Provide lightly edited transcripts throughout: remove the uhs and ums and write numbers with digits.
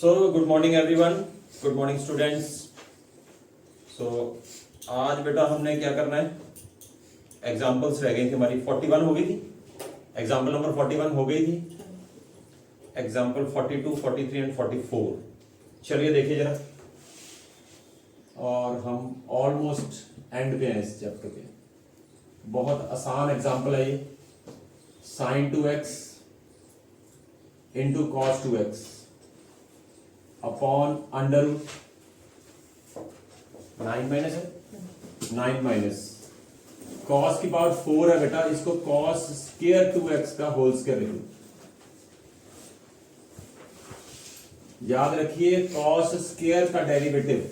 सो good morning everyone, good morning students. So आज बेटा हमने क्या करना है, एग्जाम्पल्स रह गई थी हमारी 41 हो गई थी, एग्जाम्पल नंबर 41 हो गई थी, एग्जाम्पल 42, 43 एंड 44। चलिए देखिए जरा, और हम ऑलमोस्ट एंड पे हैं इस चैप्टर के। बहुत आसान एग्जाम्पल है ये, sine 2x into cos 2x upon under 9 minus है, 9 माइनस कॉस की पावर 4 है बेटा, इसको कॉस स्क्वायर 2x का होल स्क्वायर लिखो। याद रखिए कॉस स्क्वायर का डेरिवेटिव,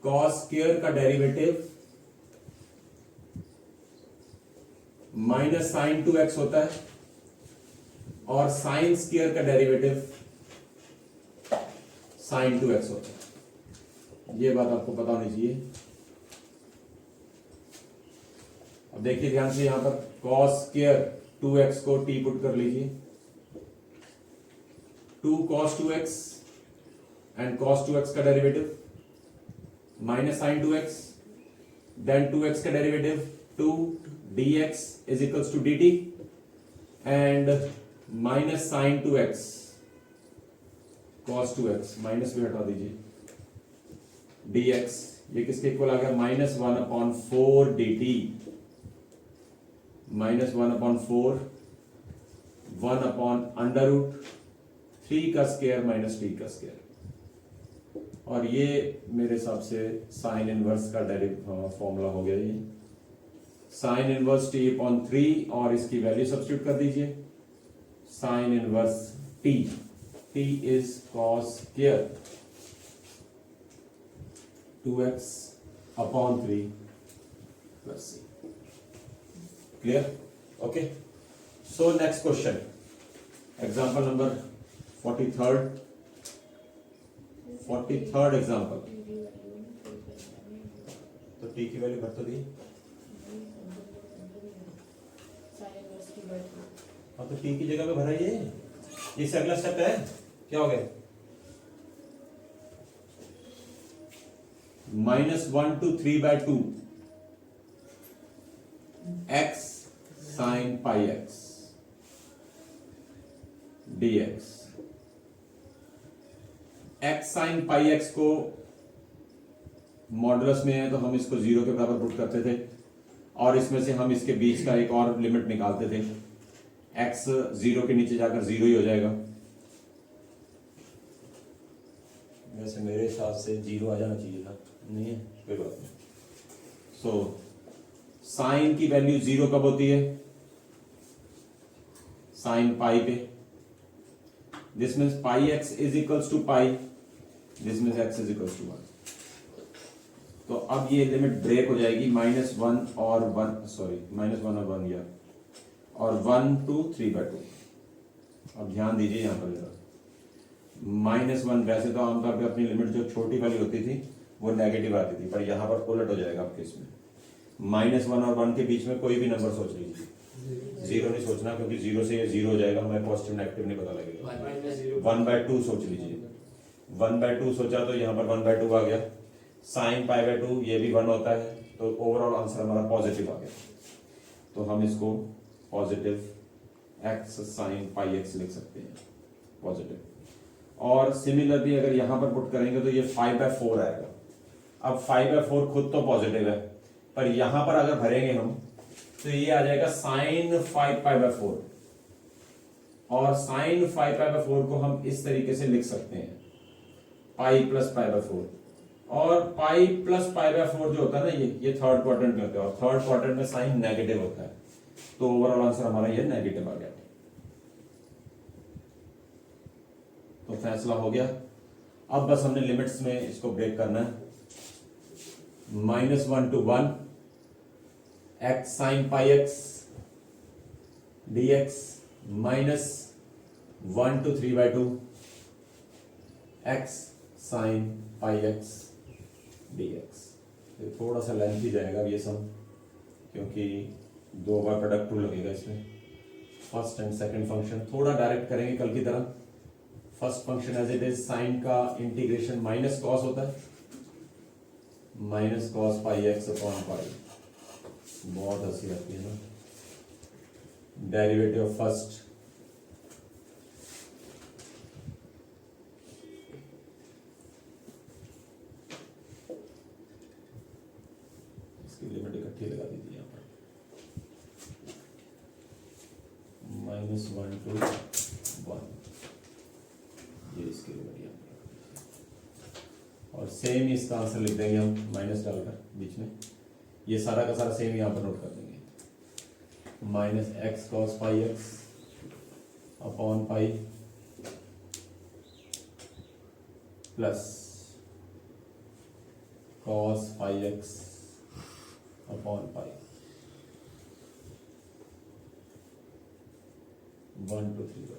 कॉस स्क्वायर का डेरिवेटिव माइनस साइन 2x होता है, और साइन स्क्वायर का डेरिवेटिव साइन 2x होता है। ये बात आपको पता होनी चाहिए। अब देखिए ध्यान से, यहां पर कॉस स्क्वायर 2x को t पुट कर लीजिए, 2 cos 2x and cos 2x का derivative minus sine 2x, then 2x का derivative 2 dx is equals to dt and minus sine 2x cos 2x, minus भी हटा दीजिए, dx ये किसके इक्वल आ गया, माइनस 1/4 dt, माइनस 1/4 1/√3 का स्क्वायर माइनस t का स्क्वायर। और ये मेरे हिसाब से साइन इनवर्स का फॉर्मूला हो गया ये, साइन इनवर्स t/3, और इसकी वैल्यू सब्स्टिट्यूट कर दीजिए, sine inverse t is cos square 2x upon 3 plus c. Clear? Okay. So next question, example number 43rd example. तो t की वैल्यू भर तो दी, हाँ तो t की जगह पे भरा ये से अगला स्टेप है, क्या हो गया, -1 to 3/2 x sin pi x dx। x sin pi x को मॉडुलस में है तो हम इसको 0 के बराबर पुट करते थे, और इसमें से हम इसके बीच का एक और लिमिट निकालते थे, x 0 के नीचे जाकर 0 ही हो जाएगा। वैसे मेरे हिसाब से 0 आ जाना चाहिए था, नहीं है, कोई बात नहीं। सो साइन की वैल्यू 0 कब होती है, साइन पाई पे, this means pi x is equals to pi, this means x is equals to 1। तो अब ये लिमिट ब्रेक हो जाएगी, -1 और 1, सॉरी -1 और 1 या, और 1 to 3/2। अब ध्यान दीजिए यहां पर जरा, -1 वैसे तो आमतौर पे अपनी लिमिट जो छोटी वाली होती थी वो नेगेटिव आती थी, पर यहाँ पर उलट हो जाएगा आपके इसमें, -1 और 1 के बीच में कोई भी नंबर सोच लीजिए, 0 नहीं सोचना, क्योंकि 0 से ये 0 हो जाएगा, हमें पॉजिटिव नेगेटिव नहीं पता लगेगा। 1/2 सोच लीजिए, 1/2 सोचा तो यहाँ पर 1/2 आ गया, साइन π/2 ये भी 1 होता है, तो ओवरऑल आंसर हमारा पॉजिटिव आ गया। तो हम इसको positive x sine pi x लिख सकते हैं, पॉजिटिव। और सिमिलरली अगर यहां पर पुट करेंगे तो ये 5/4 आएगा। अब 5/4 खुद तो पॉजिटिव है, पर यहां पर अगर भरेंगे हम तो ये आ जाएगा साइन 5π/4, और साइन 5π/4 को हम इस तरीके से लिख सकते हैं, पाई प्लस π/4, और पाई प्लस π/4 जो होता है ना, ये थर्ड क्वाड्रेंट में होता है, और थर्ड क्वाड्रेंट में साइन नेगेटिव होता है, तो ओवरऑल आंसर हमारा ये नेगेटिव आ गया। तो फैसला हो गया। अब बस हमने लिमिट्स में इसको ब्रेक करना है, -1 to 1 x sin pi x dx, -1 to 3/2 x sin pi x dx। थोड़ा सा लेंथी जाएगा ये सम, क्योंकि 2 बार प्रोडक्ट टू लगेगा इसमें, फर्स्ट एंड सेकंड फंक्शन थोड़ा डायरेक्ट करेंगे कल की तरह, first function as it is, sine का इंटीग्रेशन माइनस कॉस होता है, minus cos pi x upon pi. बहुत हंसी आती है ना। डेरिवेटिव ऑफ फर्स्ट, इसकी लिमिट इकट्ठी लगा दीजिए यहाँ पर, -1 to 1, ये इसकी लिमिट यहाँ पर। और सेम इसका आंसर लिख देंगे हम माइनस डालकर बीच में, ये सारा का सारा सेम यहाँ पर नोट कर देंगे, -x cos pi x upon pi plus cos pi x upon pi, 1 to 3।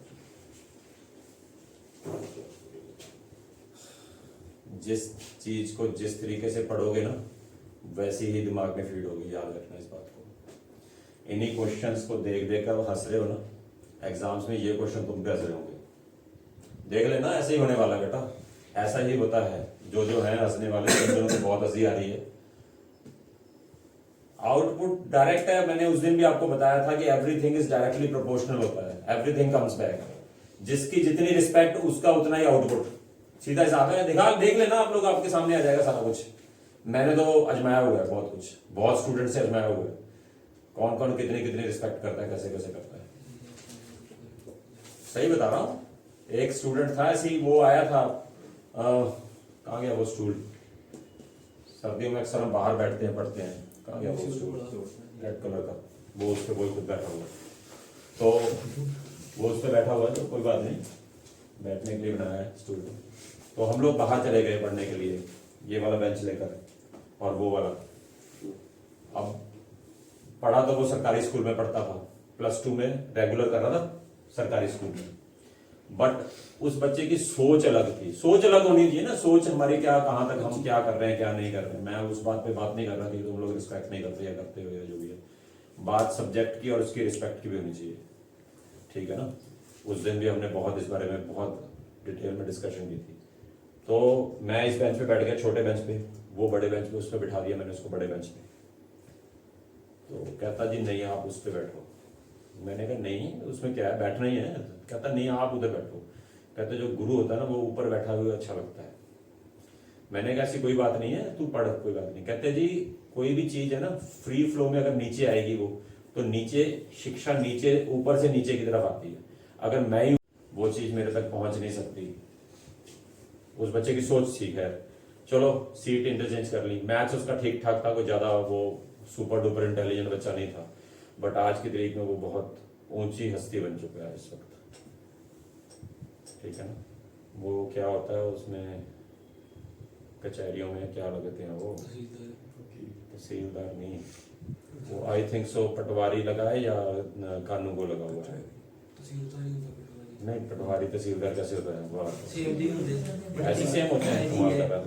जिस चीज को जिस तरीके से पढ़ोगे ना वैसे ही दिमाग में फीड होगी, याद रखना इस बात को। इन्हीं क्वेश्चंस को देख देख कर हंस रहे हो ना, एग्जाम्स में ये क्वेश्चन तुम भी हंस रहे होंगे, देख लेना, ऐसे ही होने वाला बेटा, ऐसा ही होता है। जो है हंसने वाले, जिन को बहुत हंसी आ रही है, आउटपुट डायरेक्ट है। मैंने उस दिन भी आपको बताया था कि एवरीथिंग इज डायरेक्टली प्रोपोर्शनल होता है, एवरीथिंग कम्स बैक, जिसकी जितनी रिस्पेक्ट उसका उतना ही आउटपुट, सीधा हिसाब है। देख लेना आप लोग, आपके सामने आ जाएगा सारा कुछ। मैंने तो अजमाया हुआ है बहुत कुछ, बहुत स्टूडेंट से अजमाया हुआ है, कौन कौन कितनी कितनी रिस्पेक्ट करता है, कैसे कैसे करता है। सही बता रहा हूं। एक स्टूडेंट था ऐसी, वो आया था, कहाँ गया वो स्टूल, सर्दियों में अक्सर हम बाहर बैठते हैं पढ़ते हैं, कहाँ गया वो स्टूल रेड कलर का, वो उस पर वो खुद बैठा हुआ, तो वो उस पर बैठा हुआ है, तो कोई बात नहीं, बैठने के लिए बनाया है स्टूल। तो हम लोग बाहर चले गए पढ़ने के लिए, ये वाला बेंच लेकर और वो वाला। अब पढ़ा तो वो सरकारी स्कूल में पढ़ता था, +2 में रेगुलर कर रहा था सरकारी स्कूल में, बट उस बच्चे की सोच अलग थी। सोच अलग होनी चाहिए ना, सोच हमारी क्या, कहाँ तक हम क्या कर रहे हैं क्या नहीं कर रहे हैं। मैं उस बात पे बात नहीं कर रहा कि तुम लोग रिस्पेक्ट नहीं करते या करते हो या जो भी है, बात सब्जेक्ट की और उसकी रिस्पेक्ट की भी होनी चाहिए, ठीक है ना। उस दिन भी हमने बहुत इस बारे में बहुत डिटेल में डिस्कशन की थी। तो मैं इस बेंच पे बैठ गया, छोटे बेंच पे, वो बड़े बेंच पे, उस पर बिठा दिया मैंने उसको बड़े बेंच पे। तो कहता जी नहीं आप उस पर बैठो। मैंने कहा नहीं उसमें क्या है, बैठना ही है। कहता नहीं आप उधर बैठो। कहते जो गुरु होता है ना वो ऊपर बैठा हुआ अच्छा लगता है। मैंने कहा ऐसी कोई बात नहीं है, तू पढ़, कोई बात नहीं। कहते जी कोई भी चीज है ना फ्री फ्लो में अगर नीचे आएगी वो, तो नीचे शिक्षा नीचे ऊपर से नीचे की तरफ आती है। अगर मैं ही वो चीज मेरे तक पहुंच नहीं सकती। उस बच्चे की सोच ठीक है, चलो सीट इंटरचेंज कर ली। मैथ्स उसका ठीक ठाक था, कोई ज्यादा वो सुपर डुपर इंटेलिजेंट बच्चा नहीं था, बट आज की तारीख में वो बहुत ऊंची हस्ती बन चुका है इस वक्त, ठीक है ना। वो क्या होता है उसमें कचहरियों में क्या लगते हैं वो, तहसीलदार नहीं, वो आई थिंक सो पटवारी लगा है या कानून को लगा हुआ है। नहीं पटवारी तहसीलदार कैसे होता है, वो ऐसे सेम होते हैं। तुम्हारा कर रहा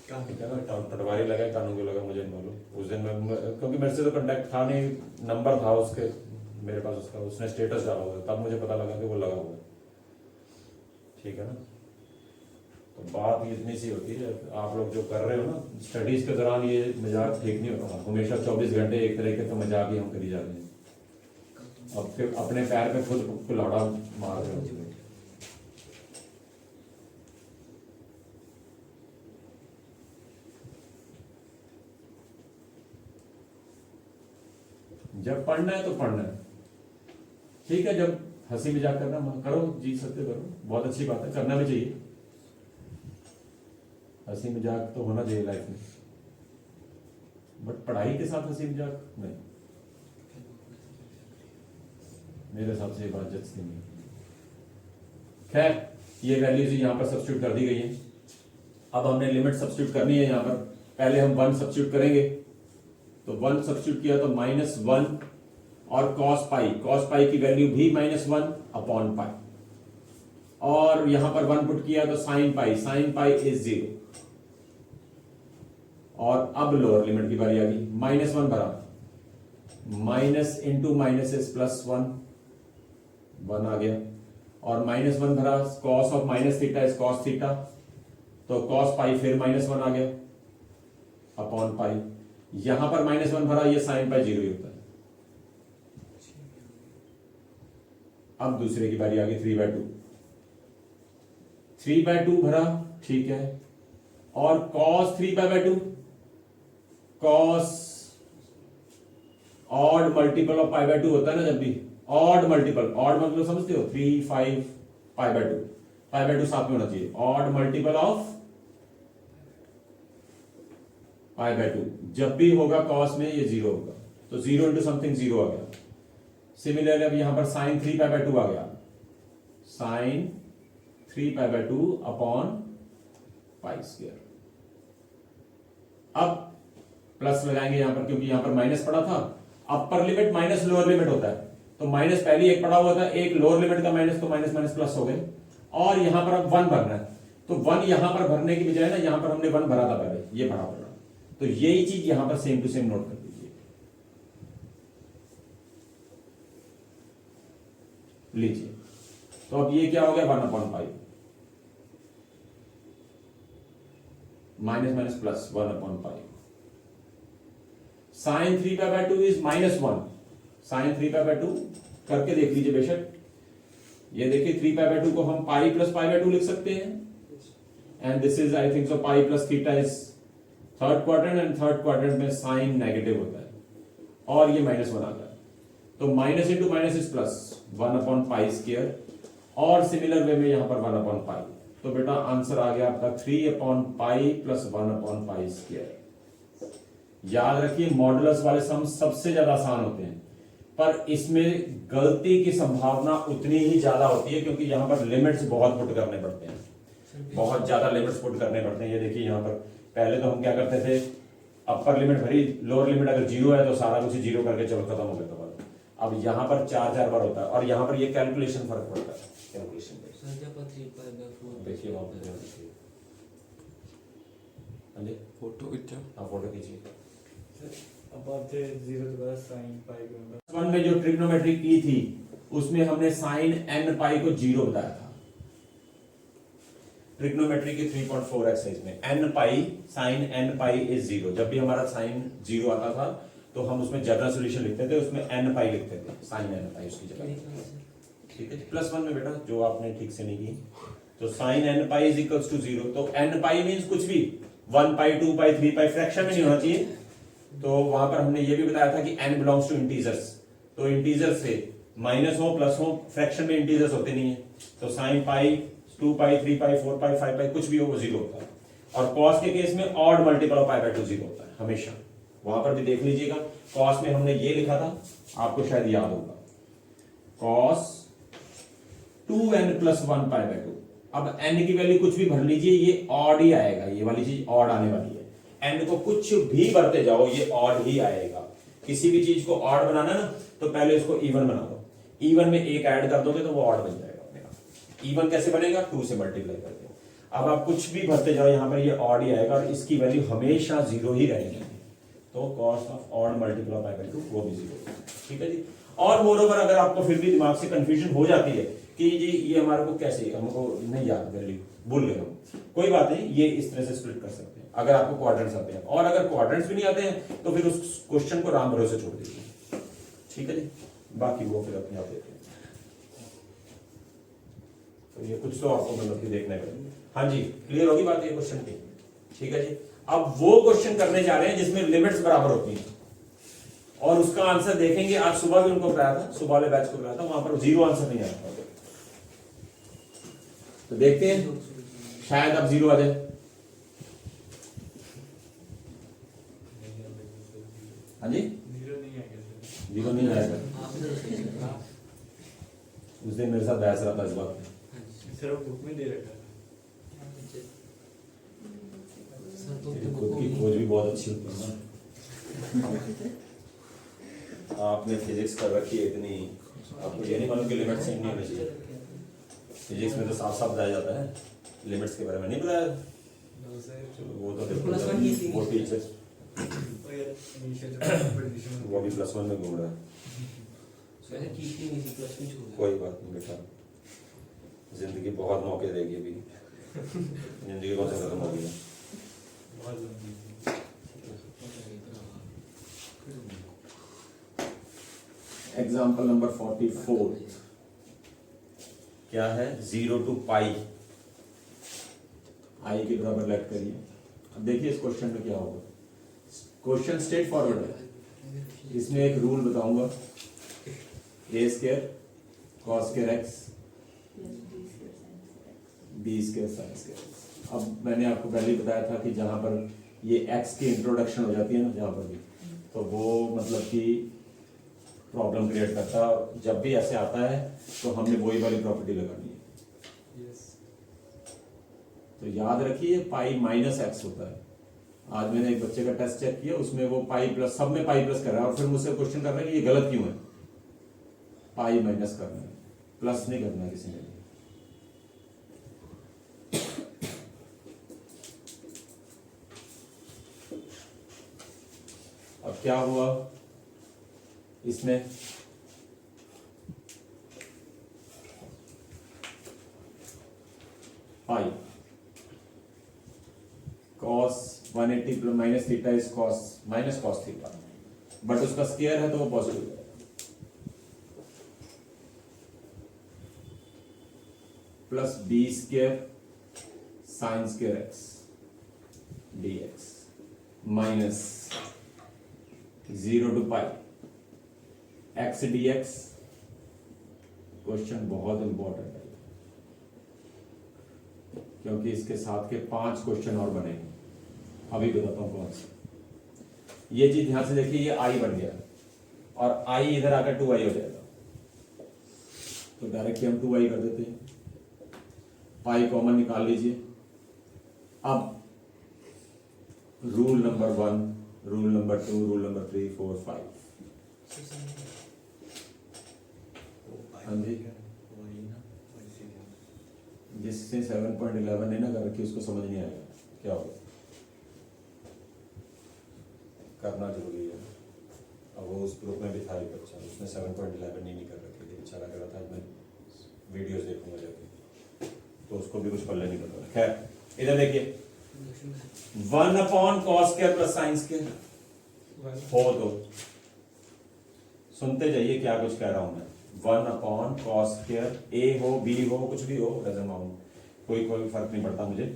ठीक है ना, पटवारी लगा कानून को लगा, मुझे नहीं मालूम। उस दिन मैं क्योंकि मेरे से तो कांटेक्ट था नहीं, नंबर था उसके मेरे पास उसका, उसने स्टेटस डाला हुआ तब मुझे पता लगा कि वो लगा हुआ है, ठीक है ना। तो बात इतनी सी होती है। आप लोग जो कर रहे हो ना स्टडीज के दौरान, ये मजाक ठीक नहीं होता। हमेशा 24 घंटे एक तरीके का मजाक ही हम करी जा रहे हैं, अब फिर अपने पैर पे खुद कुल्हाड़ा मार रहे हो। जब पढ़ना है तो पढ़ना है, ठीक है। जब हंसी मजाक करना करो, जी सकते करो, बहुत अच्छी बात है, करना भी चाहिए। हंसी मजाक तो होना चाहिए लाइफ में, बट पढ़ाई के साथ हंसी मजाक नहीं, मेरे हिसाब से ये बात जचती नहीं। खैर ये वैल्यूज यहां पर सब्स्टिट्यूट कर दी गई है। अब हमने लिमिट सब्स्टिट्यूट करनी है। यहां पर पहले हम 1 सब्स्टिट्यूट करेंगे, तो 1 सब्स्टिट्यूट किया तो -1 और cos पाई की वैल्यू भी -1 अपॉन पाई, और यहां पर 1 पुट किया तो साइन पाई इज 0। और अब लोअर लिमिट की बारी आ गई, -1 बराबर माइनस इंटू माइनस इज +1 आ गया, और -1 भरा, cos of minus theta is cos theta, तो कॉस पाई फिर -1 आ गया अपॉन पाई। यहां पर -1 भरा, ये साइन पाई 0 ही होता है। अब दूसरे की बारी आ गई 3/2, 3/2 भरा, ठीक है, और cos 3/2, cos odd multiple of π/2 होता है ना, जब भी ऑड मल्टीपल, ऑड मतलब समझते हो 3, 5, π/2, π/2 साथ में होना चाहिए, ऑड मल्टीपल ऑफ π/2 जब भी होगा cos में ये 0 होगा, तो 0 इंटू समथिंग 0 आ गया। सिमिलरली अब यहां पर sin 3π/2 आ गया, sin 3π/2 अपॉन π²। अब प्लस लगाएंगे यहां पर, क्योंकि यहां पर माइनस पड़ा था, upper limit minus lower limit होता है, तो माइनस पहले एक पड़ा हुआ था, एक लोअर लिमिट का माइनस, तो माइनस माइनस प्लस हो गए, और यहां पर अब 1 भरना है, तो 1 यहां पर भरने की बजाय ना, यहां पर हमने 1 भरा था पहले, ये भरा पड़ा, तो यही चीज यहां पर सेम टू सेम नोट कर दीजिए। लीजिए, तो अब ये क्या हो गया 1/5, minus minus plus 1/5, sine 3π/2 is -1, sine 3π/2 करके देख लीजिए बेशक, ये देखिए 3π/2 को हम पाई प्लस π/2 लिख सकते हैं, and this is I think so pi plus theta is third quadrant, and third quadrant में साइन नेगेटिव होता है, और ये -1 आ गया, तो minus into minus is plus 1/π², और सिमिलर वे में यहां पर 1/π, तो बेटा आंसर आ गया आपका 3/π प्लस 1/π²। याद रखिए मॉडुलस वाले सम सबसे ज्यादा आसान होते हैं, पर इसमें गलती की संभावना उतनी ही ज्यादा होती है, क्योंकि यहां पर लिमिट्स बहुत पुट करने पड़ते हैं, बहुत ज्यादा लिमिट्स पुट करने पड़ते हैं। ये देखिए यहां पर पहले तो हम क्या करते थे, अपर लिमिट भरी, लोअर लिमिट अगर 0 है तो सारा कुछ 0 करके चलो खत्म हो गया। अब यहां पर 4 बार होता है, और यहां पर ये कैलकुलेशन फर्क पड़ता है, कैलकुलेशन देखिए वहां पर फोटो खींचो, हाँ फोटो खींचिए। sin वन में जो ट्रिग्नोमेट्री की थी उसमें हमने साइन n पाई को 0 बताया था, ट्रिग्नोमेट्री की 3.4 एक्सरसाइज में n pi, sine n pi is 0, जब भी हमारा साइन 0 आता था तो हम उसमें जनरल सॉल्यूशन लिखते थे, उसमें n पाई लिखते थे, साइन n पाई उसकी जगह, ठीक है। +1 में बेटा जो आपने ठीक से नहीं की, तो sine n pi is equals to 0, तो n पाई मींस कुछ भी 1 पाई 2 पाई 3 पाई फ्रैक्शन में नहीं होना चाहिए, तो वहां पर हमने ये भी बताया था कि n बिलोंग्स टू इंटीजर्स, तो इंटीजर से माइनस हो प्लस हो, फ्रैक्शन में इंटीजर्स होते नहीं है, तो साइन पाई 2 पाई 3 पाई 4 पाई 5 पाई कुछ भी हो वो 0 होता है, और कॉस के केस में ऑड मल्टीपल ऑफ π/2 0 होता है हमेशा, वहां पर भी देख लीजिएगा। कॉस में हमने ये लिखा था, आपको शायद याद होगा, कॉस 2n + 1 π/2, अब n की वैल्यू कुछ भी भर लीजिए, ये ऑड ही आएगा, ये वाली चीज ऑड आने वाली है, n को कुछ भी भरते जाओ ये ऑड ही आएगा। किसी भी चीज को ऑड बनाना ना, तो पहले इसको इवन बना दो, इवन में एक ऐड कर दोगे तो वो ऑड बन जाएगा अपने आप। इवन कैसे बनेगा, 2 से मल्टीप्लाई करके। अब आप कुछ भी भरते जाओ, यहां पर ये ऑड ही आएगा, और इसकी वैल्यू हमेशा 0 ही रहेगी, तो cos of odd multiple of π/2 वो भी 0, ठीक है जी। और मोरओवर अगर आपको फिर भी दिमाग से कंफ्यूजन हो जाती है कि जी ये हमारे को कैसे, हमको नहीं याद वैल्यू भूल गए हम, कोई बात नहीं, ये इस तरह से स्प्लिट कर सकते हैं अगर आपको क्वाड्रेंट्स आते हैं, और अगर क्वाड्रेंट्स भी नहीं आते हैं तो फिर उस क्वेश्चन को राम भरोसे छोड़ दीजिए, ठीक है जी, बाकी वो फिर अपने आप देते हैं। तो ये कुछ तो आपको मतलब कि देखने का, हाँ जी क्लियर होगी बात ये क्वेश्चन की, ठीक है जी। अब वो क्वेश्चन करने जा रहे हैं जिसमें लिमिट्स बराबर होती हैं, और उसका आंसर देखेंगे। आज सुबह भी उनको कराया था, सुबह वाले बैच को कराया था, वहां पर 0 आंसर नहीं आया था, तो देखते हैं शायद अब 0 आ जाए। हाँ जी 0 नहीं आएगा, उस दिन मेरे साथ बहस रहा था इस बात में, सिर्फ बुक में दे रखा तेरी खुद की खोज भी बहुत अच्छी होती है ना, आपने फिजिक्स कर रखी है इतनी, आपको ये नहीं मालूम कि लिमिट सेम नहीं होनी चाहिए। फिजिक्स में तो साफ साफ बताया जाता है, लिमिट्स के बारे में नहीं बताया, वो तो वो टीचर वो भी +1 में घूम रहा है, कोई बात नहीं बेटा, जिंदगी बहुत मौके देगी अभी। जिंदगी कौन सा खत्म हो गई है? बहुत लंबी है। एग्जाम्पल नंबर 44 क्या है? 0 to पाई आई के बराबर लेट करिए। अब देखिए इस क्वेश्चन में क्या होगा। क्वेश्चन स्ट्रेट फॉरवर्ड है। इसमें एक रूल बताऊंगा, A square cos square x B square sine square. अब मैंने आपको पहले ही बताया था कि जहां पर ये एक्स की इंट्रोडक्शन हो जाती है ना, जहां पर भी, तो वो मतलब कि प्रॉब्लम क्रिएट करता है। जब भी ऐसे आता है तो हमने वही वाली प्रॉपर्टी लगानी है। यस तो याद रखिए पाई माइनस एक्स होता है। आज मैंने एक बच्चे का टेस्ट चेक किया, उसमें वो पाई प्लस, सब में पाई प्लस कर रहा है और फिर मुझसे क्वेश्चन कर रहा है कि ये गलत क्यों है। पाई माइनस करना है, प्लस नहीं करना है किसी ने भी। अब क्या हुआ इसमें? Pi cos 180 plus minus theta is cos minus cos theta, but उसका स्क्वायर है तो वो पॉजिटिव है। Plus B square sine square x dx minus 0 to pi x dx। Question बहुत इंपॉर्टेंट है क्योंकि इसके साथ के 5 क्वेश्चन और बनेंगे। अभी बताता हूं कौन से। ये चीज ध्यान से देखिए, ये आई बन गया और आई इधर आकर 2i हो जाएगा, तो डायरेक्टली हम 2i कर देते हैं। पाई कॉमन निकाल लीजिए। अब rule number 1, rule number 2, rule number 3, 4, 5। हाँ जी, जिससे 7.11 ने ना कर रखी उसको समझ नहीं आएगा क्या होगा। करना जरूरी है। अब वो उस ग्रुप में भी था एक बच्चा, उसने 7.11 नहीं कर रखी थी, बेचारा कर रहा था। मैं वीडियोस देखूंगा जाके, तो उसको भी कुछ पल्ले नहीं पता। खैर इधर देखिए, 1/cos square plus sign square हो तो सुनते जाइए क्या कुछ कह रहा हूं मैं। 1/cos स्क्वायर, ए हो बी हो कुछ भी हो, डजंट माउंट, कोई फर्क नहीं पड़ता मुझे।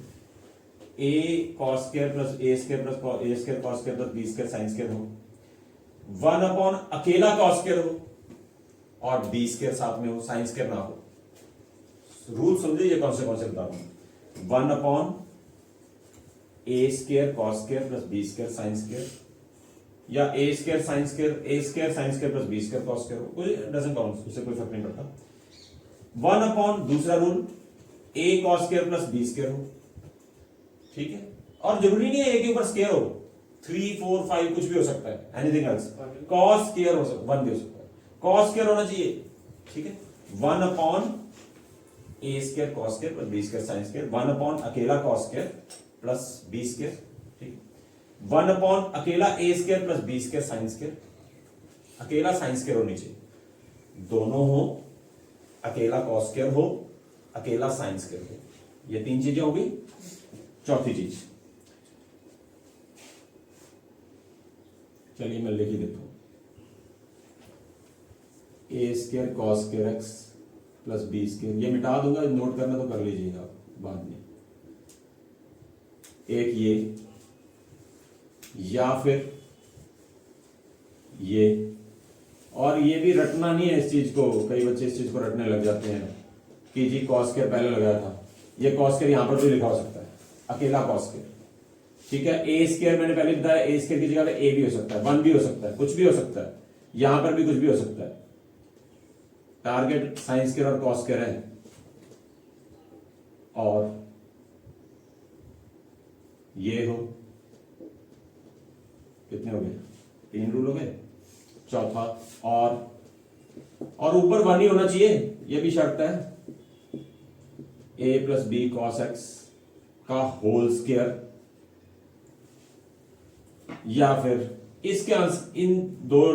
a cos square plus a square plus a square cos square plus B square sine square हो, 1/ अकेला cos स्क्वायर हो और बी स्क्वायर साथ में हो, साइन स्क्वायर ना हो। रूल समझिए ये कौन से बता रहा हूं। 1/ A square cos square plus B square sine square, या A square sine square, A square sine square plus B square cos square हो, कोई डजंट काउंट, उससे कोई फर्क नहीं पड़ता। 1/ दूसरा rule a cos square plus B square हो, ठीक है। और जरूरी नहीं है ए के ऊपर स्क्वायर हो, 3, 4, 5 कुछ भी हो सकता है, एनीथिंग एल्स। cos स्क्वायर हो सकता है, 1 भी हो सकता है, cos स्क्वायर होना चाहिए, ठीक है। 1/ A square cos square plus B square sine square, 1/ अकेला cos square plus B square, ठीक है। 1/ अकेला A square plus B square sine square, अकेला साइन स्क्वायर होनी चाहिए, दोनों हो, अकेला cos स्क्वायर हो, अकेला साइन स्क्वायर हो, ये 3 चीजें हो गई। चौथी चीज, चलिए मैं लिख ही देता हूं, A square cos square x plus B square, ये मिटा दूंगा, नोट करना तो कर लीजिएगा बाद में। एक ये, या फिर ये, और ये भी रटना नहीं है इस चीज को। कई बच्चे इस चीज को रटने लग जाते हैं कि जी cos स्क्वायर पहले लगाया था, ये cos स्क्वायर यहां पर भी लिखा हो सकता है, अकेला cos स्क्वायर, ठीक है। ए स्क्वायर मैंने पहले बताया, ए स्क्वायर की जगह पे ए भी हो सकता है, 1 भी हो सकता है, कुछ भी हो सकता है, यहां पर भी कुछ भी हो सकता है। टारगेट साइन स्क्वायर और cos स्क्वायर है, और ये हो, कितने हो गए? 3 रूल हो गए। चौथा, और ऊपर 1 ही होना चाहिए, ये भी शर्त है। a plus b cos x का होल स्क्वायर, या फिर इसके इन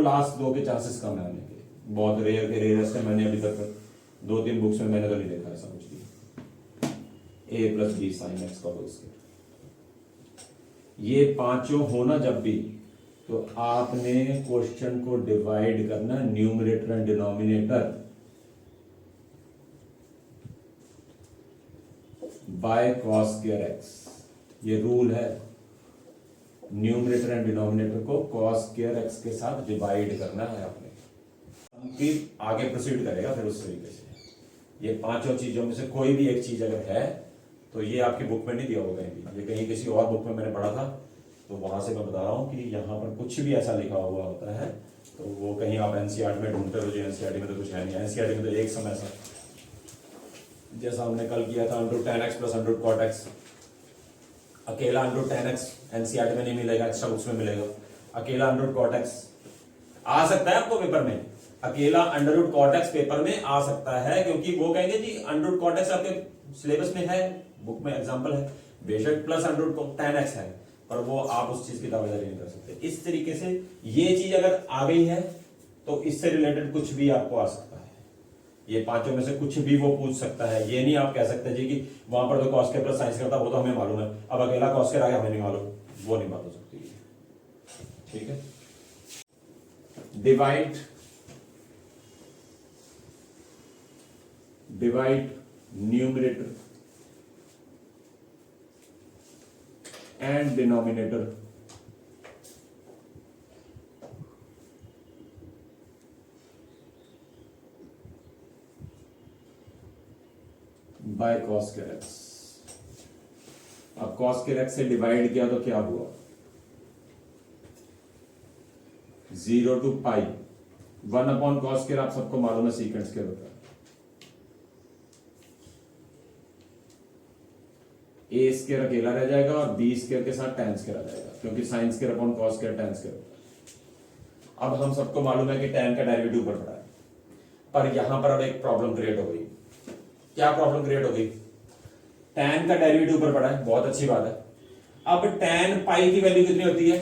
लास्ट दो के चांसेस कम है, बहुत रेयर के रेयरेस्ट है। मैंने अभी तक 2-3 बुक्स में मैंने तो नहीं देखा ऐसा कुछ भी। ए प्लस बी साइन एक्स का होल स्क्वायर। ये पांचों होना जब भी, तो आपने क्वेश्चन को डिवाइड करना numerator and denominator by cos square x. ये रूल है, न्यूमरेटर एंड डिनोमिनेटर को कॉस स्क्वायर एक्स के साथ डिवाइड करना है आपने। फिर आगे प्रोसीड करेगा फिर उस तरीके से। ये पांचों चीजों में से कोई भी एक चीज अगर है तो ये आपकी बुक में नहीं दिया होगा कहीं भी, ये कहीं किसी और बुक में मैंने पढ़ा था, तो वहां से मैं बता रहा हूं कि यहाँ पर कुछ भी ऐसा लिखा हुआ होता है तो वो कहीं आप एनसीईआरटी में ढूंढते हो, जो एनसीईआरटी में तो कुछ है नहीं। एनसीईआरटी में तो एक समय सा जैसा हमने कल किया था √10x प्लस √cot x, अकेला √10x एनसीईआरटी में नहीं मिलेगा, एक्स्ट्रा बुक्स में मिलेगा। अकेला √cot x आ सकता है आपको पेपर में, अकेला √cot x पेपर में आ सकता है, क्योंकि वो कहेंगे जी √cot x आपके सिलेबस में है, बुक में एग्जांपल है, बेशक प्लस √10x है, पर वो आप उस चीज की दावेदारी नहीं कर सकते। इस तरीके से ये चीज अगर आ गई है तो इससे रिलेटेड कुछ भी आपको आ सकता है। ये पांचों में से कुछ भी वो पूछ सकता है। ये नहीं आप कह सकते जी कि वहां पर तो कॉस के प्लस साइंस करता, वो तो हमें मालूम है, अब अकेला कॉस के आगे हमें नहीं मालूम, वो नहीं बात हो सकती है। ठीक है, divide numerator and denominator by cos square x. अब कॉस स्क्वायर एक्स से डिवाइड किया तो क्या हुआ, 0 to pi 1 upon cos square, आप सबको मालूम है सीकेंड स्क्वायर होता है। ए स्क्वायर अकेला रह जाएगा और बी स्क्वायर के साथ tan स्क्वायर आ जाएगा, क्योंकि sine square upon cos square tan square होता है। अब हम सबको मालूम है कि tan का डेरिवेटिव ऊपर पड़ा है, पर यहां पर अब एक प्रॉब्लम क्रिएट हो गई। क्या प्रॉब्लम क्रिएट हो गई, tan का डेरिवेटिव ऊपर पड़ा है, बहुत अच्छी बात है। अब tan पाई की वैल्यू कितनी होती है,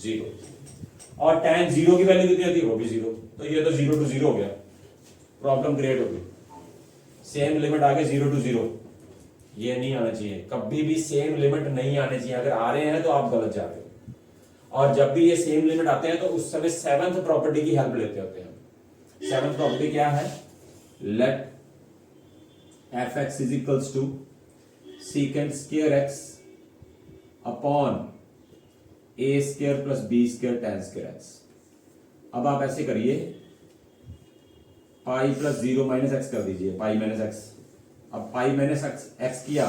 0, और tan 0 की वैल्यू कितनी होती है, वो भी 0, तो ये तो 0 to 0 हो गया, प्रॉब्लम क्रिएट हो गई। सेम लिमिट आगे 0 to 0, ये नहीं आना चाहिए, कभी भी सेम लिमिट नहीं आने चाहिए। अगर आ रहे हैं तो आप गलत जा रहे हो, और जब भी ये सेम लिमिट आते हैं तो उस समय सेवंथ प्रॉपर्टी की हेल्प लेते होते हैं। सेवंथ प्रॉपर्टी क्या है, let fx is equals to secant square x upon a square plus b square tan square x। अब आप ऐसे करिए, पाई प्लस 0 माइनस एक्स कर दीजिए, पाई माइनस एक्स। अब पाई माइनस एक्स किया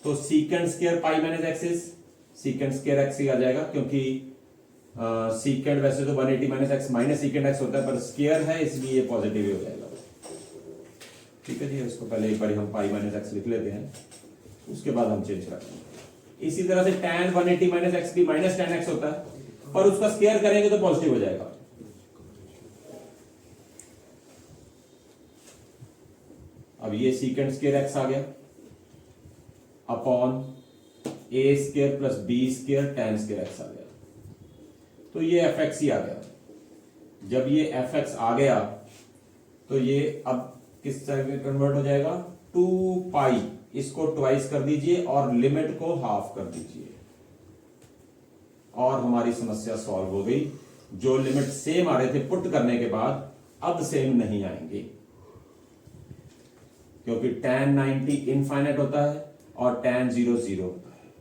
तो secant square pi minus x is secant square x ही आ जाएगा, क्योंकि सीकेंड वैसे तो 180 minus x minus secant x होता है, पर स्क्वायर है इसलिए ये पॉजिटिव ही हो जाएगा। ठीक है जी, इसको पहले एक बार हम पाई माइनस एक्स लिख लेते हैं, उसके बाद हम चेंज करते हैं। इसी तरह से tan 180 माइनस एक्स भी माइनस tan x होता है, पर उसका स्क्वायर करेंगे तो पॉजिटिव हो जाएगा। अब ये सीकेंड स्क्वायर x आ गया upon a square plus b square tan square x आ गया, तो ये fx ही आ गया। जब ये fx आ गया तो ये अब किस तरह में कन्वर्ट हो जाएगा, 2 पाई, इसको ट्वाइस कर दीजिए और लिमिट को हाफ कर दीजिए, और हमारी समस्या सॉल्व हो गई। जो लिमिट सेम आ रहे थे पुट करने के बाद अब सेम नहीं आएंगे, क्योंकि tan 90 इनफाइनाइट होता है और tan 0 0 होता है।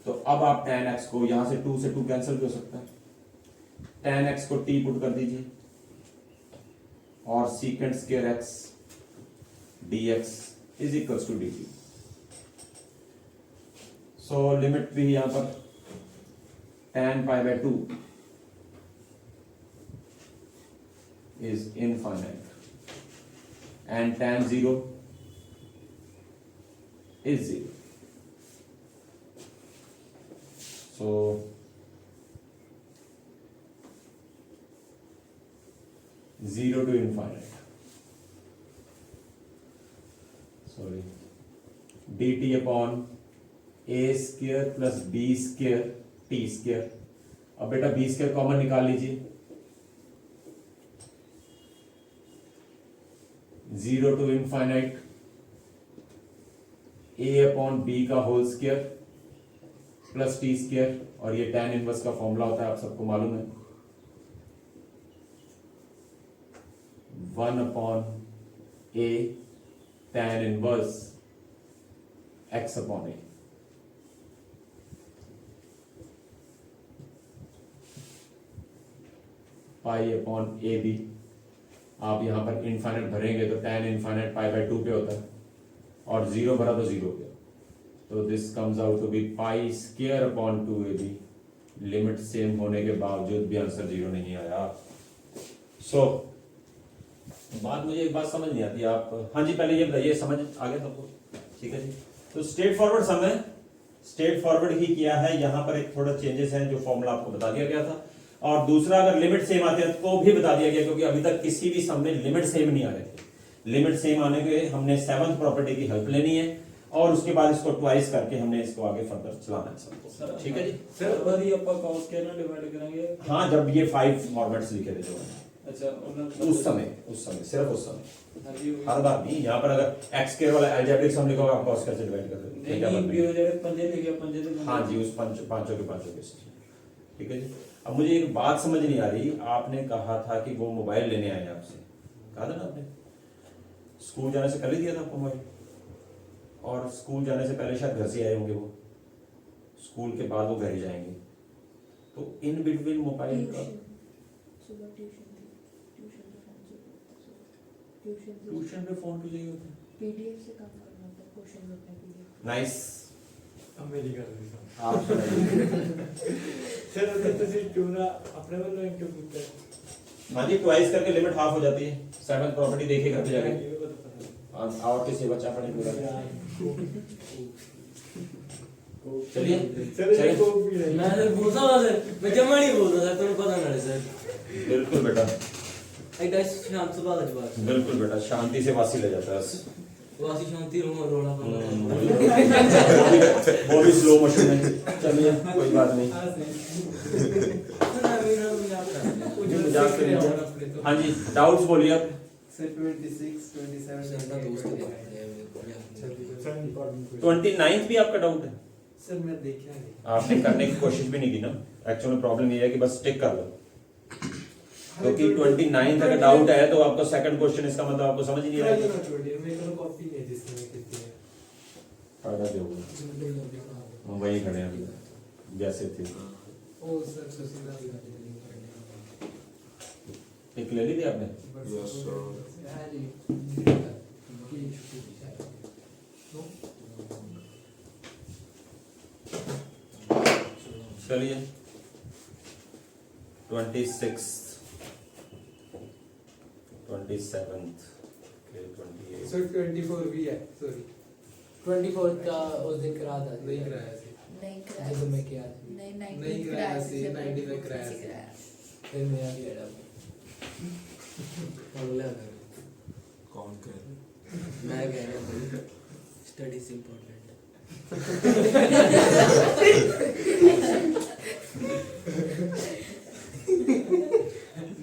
तो अब आप tan x को यहां से 2 से 2 कैंसिल हो सकता है, tan x को t पुट कर दीजिए और secant square x dx is equals to dt। So limit भी यहां पर tan pi by 2 is infinite and tan 0 is 0. So zero to infinite, sorry, dt upon a square plus b square t square। अब बेटा b square common निकाल लीजिए, 0 to infinite A upon B का whole square plus T square, और ये tan inverse का formula होता है, आप सबको मालूम है, 1 upon a tan inverse x upon a. Pi upon a b, आप यहां पर इनफाइनाइट भरेंगे तो tan इनफाइनाइट पाई बाय 2 पे होता है, और 0 भरा तो 0 पे, तो this comes out to be pi square upon 2ab। Limit same होने के बावजूद भी आंसर 0 नहीं आया। सो बात, मुझे एक बात समझ नहीं आती, आप हाँ जी पहले ये बताइए, समझ आ गया सबको? ठीक है जी। तो स्ट्रेट फॉरवर्ड सम है, स्ट्रेट फॉरवर्ड ही किया है, यहां पर एक थोड़ा चेंजेस हैं जो फॉर्मूला आपको बता दिया गया था, और दूसरा अगर लिमिट सेम आती है तो भी बता दिया गया, क्योंकि अभी तक किसी भी सम में लिमिट सेम नहीं आ रहे थे। लिमिट सेम आने के हमने 7th प्रॉपर्टी की हेल्प लेनी है, और उसके बाद इसको ट्वाइस करके हमने इसको आगे फर्दर चलाना है सबको। ठीक है जी। सर वही ਆਪਾਂ cos के ना डिवाइड करेंगे। हाँ, जब ये 5 फॉर्मेट्स लिखे थे जो अच्छा उस समय सिर्फ उस समय, हर बार नहीं। यहाँ पर अगर एक्स स्क्वायर वाला अलजेब्रिक सम लिखा होगा, आप cos कैसे डिवाइड कर देते नहीं भी हो जाए पंजे लिखे पंजे तो हाँ जी, उस पांचों के ठीक है जी। अब मुझे एक बात समझ नहीं आ रही, आपने कहा था कि वो मोबाइल लेने आए हैं आपसे, कहा था ना आपने? स्कूल जाने से पहले दिया था आपको मोबाइल, और स्कूल जाने से पहले शायद घर से आए होंगे वो, स्कूल के बाद वो घर ही जाएंगे, तो इन बिटवीन मोबाइल का ट्यूशन पे फोन क्यों चाहिए होता है? पीडीएफ से काम करना होता है, क्वेश्चन होता है पीडीएफ। नाइस, अमेरिका में आप सर अगर तो सिर्फ ट्यूना अपने वाला इंटू करते हैं। हाँ जी, ट्वाइस करके लिमिट हाफ हो जाती है। 7th प्रॉपर्टी देखिए घर पे जाके, और किसी बच्चा पढ़े पूरा। चलिए सर को भी नहीं मैं सर बोलता हूँ सर, मैं जमा नहीं बोलता सर, तुम्हें पता ना सर। बिल्कुल बेटा, एक गाइस शांत सुबह आज बात, बिल्कुल बेटा, शांति से वासी ले जाता है। वासी शांति रूम रोड़ा वो भी स्लो मोशन में। चलिए कोई बात नहीं। मजाक कर रहे हो। हाँ जी, डाउट्स बोलिए आप। सर 26 27 29th भी आपका डाउट है? सर मैं देखा नहीं। आपने करने की कोशिश भी नहीं की ना। एक्चुअली प्रॉब्लम ये है कि बस टिक कर लो, क्योंकि 29th अगर डाउट है तो आपको सेकंड क्वेश्चन, इसका मतलब आपको समझ ही नहीं रहा है। मेरे को कॉपी नहीं जिसने मैं कितनी है। फायदा क्या होगा, हम वही खड़े हैं अभी जैसे थे। ओ सर सुशीला भी एक ले ली थी आपने? Yes sir. चलिए 26th 27th 28th सर 24 भी है सॉरी 24 का उस दिन करा था नहीं कराया सी नहीं जब कराया, मैं किया नहीं नहीं कराया सी 90 में कराया सी फिर मैं आ गया अगला कौन कह रहे? मैं कह रहा हूँ स्टडी इज इम्पोर्टेंट।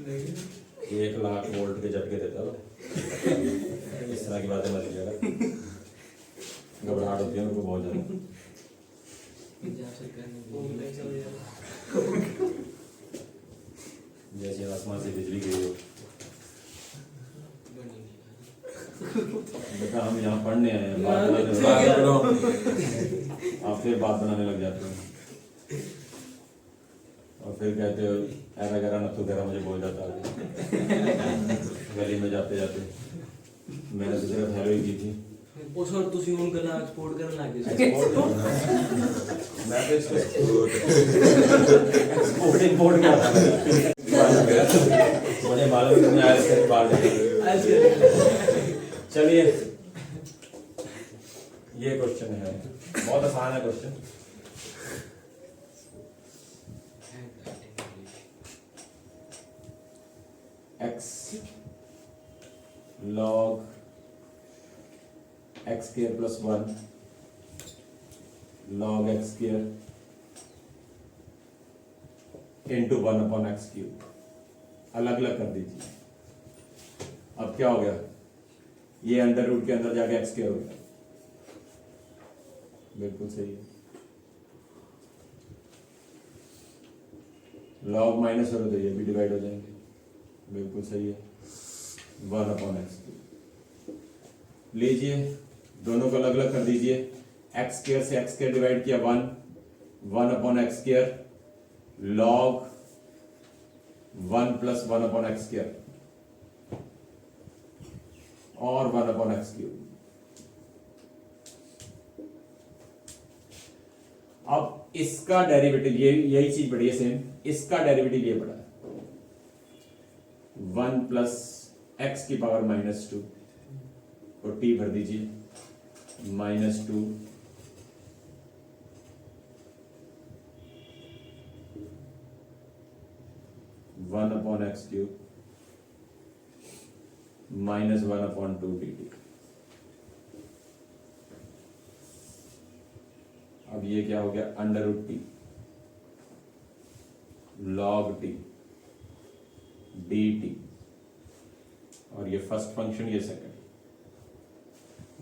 नहीं 1 लाख वोल्ट के झटके देता है इस तरह की बातें मत कीजिएगा, घबराहट होती है मेरे को बहुत ज्यादा। जैसे आसमान से बिजली गिरी हो। बेटा हम यहाँ पढ़ने आए हैं, बात आप फिर बात बनाने लग जाते हो, और फिर कहते हो ऐरा गैरा नथु गैरा मुझे बोल जाता है गली में जाते जाते। मैंने तो सिर्फ हेलो ही की थी। ਉਹ ਸਰ ਤੁਸੀਂ ਹੁਣ ਗੱਲਾਂ ਐਕਸਪੋਰਟ ਕਰਨ ਲੱਗ ਗਏ मैं तो इसको एक्सपोर्ट इंपोर्ट क्या था मुझे मालूम नहीं आया से बाहर चलिए ये क्वेश्चन है, बहुत आसान है question. x log x square plus 1 log x square into 1 upon x cube, अलग अलग कर दीजिए। अब क्या हो गया, ये अंडर रूट के अंदर जाके x स्क्वायर हो गया, बिल्कुल सही है। लॉग माइनस करो तो ये भी डिवाइड हो जाएंगे, बिल्कुल सही है। 1/x3 लीजिए, दोनों को अलग अलग कर दीजिए। एक्स स्क्वायर से एक्स स्क्वायर डिवाइड किया 1/x2 लॉग 1 + 1/x2 और 1/x3। अब इसका डेरिवेटिव यही चीज बढ़ी है सेम, इसका डेरिवेटिव ये बढ़ा है 1 + x⁻², और t भर दीजिए -2 1/x³ -1/2 dt। अब ये क्या हो गया, √t log t dt, और ये फर्स्ट फंक्शन, ये सेकंड।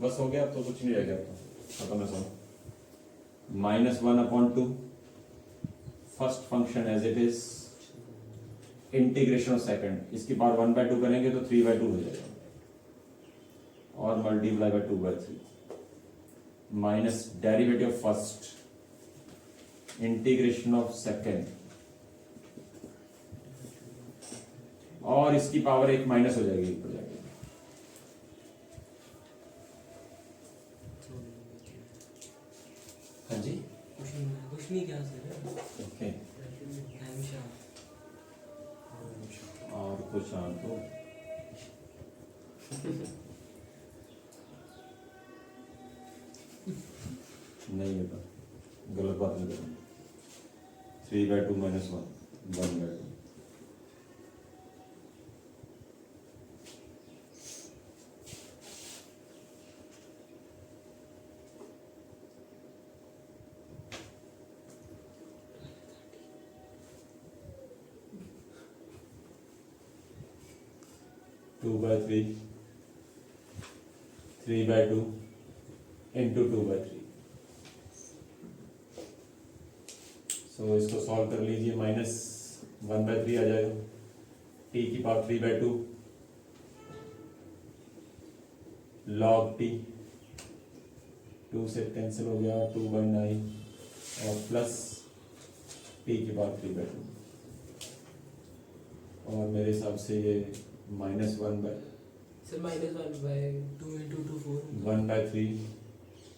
बस हो गया, अब तो कुछ नहीं रह गया, खत्म है सब। -1/2 first function as it is, integration of second, इसकी पावर 1/2 करेंगे तो 3/2 हो जाएगा, और multiply by 2/3 minus derivative first integration of second, और इसकी पावर 1 माइनस हो जाएगी, ऊपर जाएगी। हाँ जी, कुछ नहीं क्या सर, ओके। हमेशा और कुछ शांत हो। नहीं होता, गलत बात नहीं करेंगे। 3/2 - 1/2। To bye 3 3/2 into 2/3। सो इसको सॉल्व कर लीजिए, -1/3 आ जाएगा, t की पावर 3/2 log t, 2 से कैंसिल हो गया, 2/9, और प्लस t की पावर 3/2, और मेरे हिसाब से ये -1/3, सर -1/2 2 × 2 4 1/3,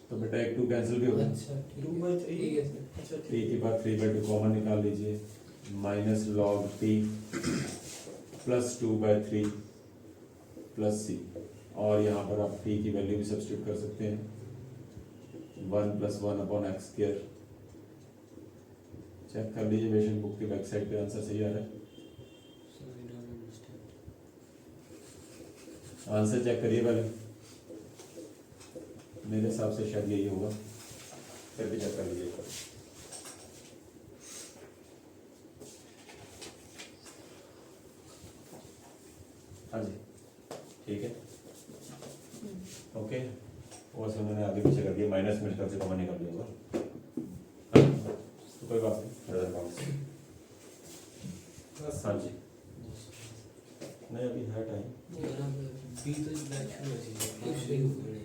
तो बेटा 1 2 कैंसिल भी होगा। अच्छा ठीक 2/3 ठीक है सर। अच्छा t की बात 3/2 कॉमन निकाल लीजिए, -log t plus 2/3 plus c, और यहाँ पर आप t की वैल्यू भी सब्स्टिट्यूट कर सकते हैं, 1 + 1/x²। चेक कर लीजिए, बेशक बुक की बैक साइड पे आंसर सही आ रहा है। आंसर चेक करिए पहले, मेरे हिसाब से शायद यही होगा, फिर भी चेक कर लीजिए। हाँ जी, ठीक है, ओके। और से उन्होंने आगे पीछे कर दिया, माइनस में से कॉमन निकाल दिया होगा, तो कोई बात नहीं। हाँ जी, नहीं अभी है टाइम, बी तो बैच शुरू हो गई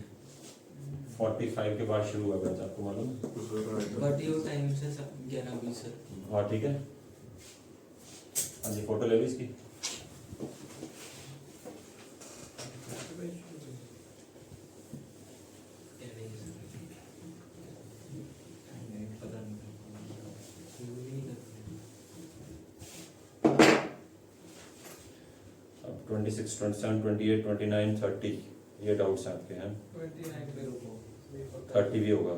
45 के बाद शुरू हुआ बैच, आपको मालूम है? बट ये टाइम से 11:20 सर। हाँ ठीक है। हाँ जी, फोटो ले ली इसकी। पता नहीं। अब 26, 27, 28, 29, 30 ये डाउट्स आपके हैं। 29 पे रुको, 30 भी होगा,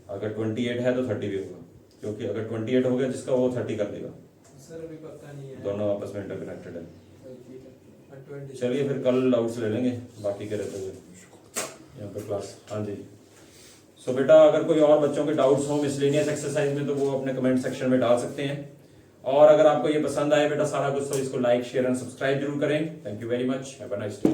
अगर 28 है तो 30 भी होगा, क्योंकि अगर 28 हो गया जिसका वो 30 कर देगा, सर अभी पता नहीं है, दोनों आपस में इंटरकनेक्टेड है। ठीक है। 20 चलिए फिर कल डाउट्स ले लेंगे बाकी के रहते हुए यहाँ पर क्लास। हाँ जी, सो बेटा अगर कोई और बच्चों के डाउट्स हो मिसलेनियस एक्सरसाइज में तो वो अपने कमेंट सेक्शन में डाल सकते हैं, और अगर आपको ये पसंद आए बेटा सारा कुछ, तो इसको लाइक शेयर एंड सब्सक्राइब जरूर करें। Thank you very much, have a nice day.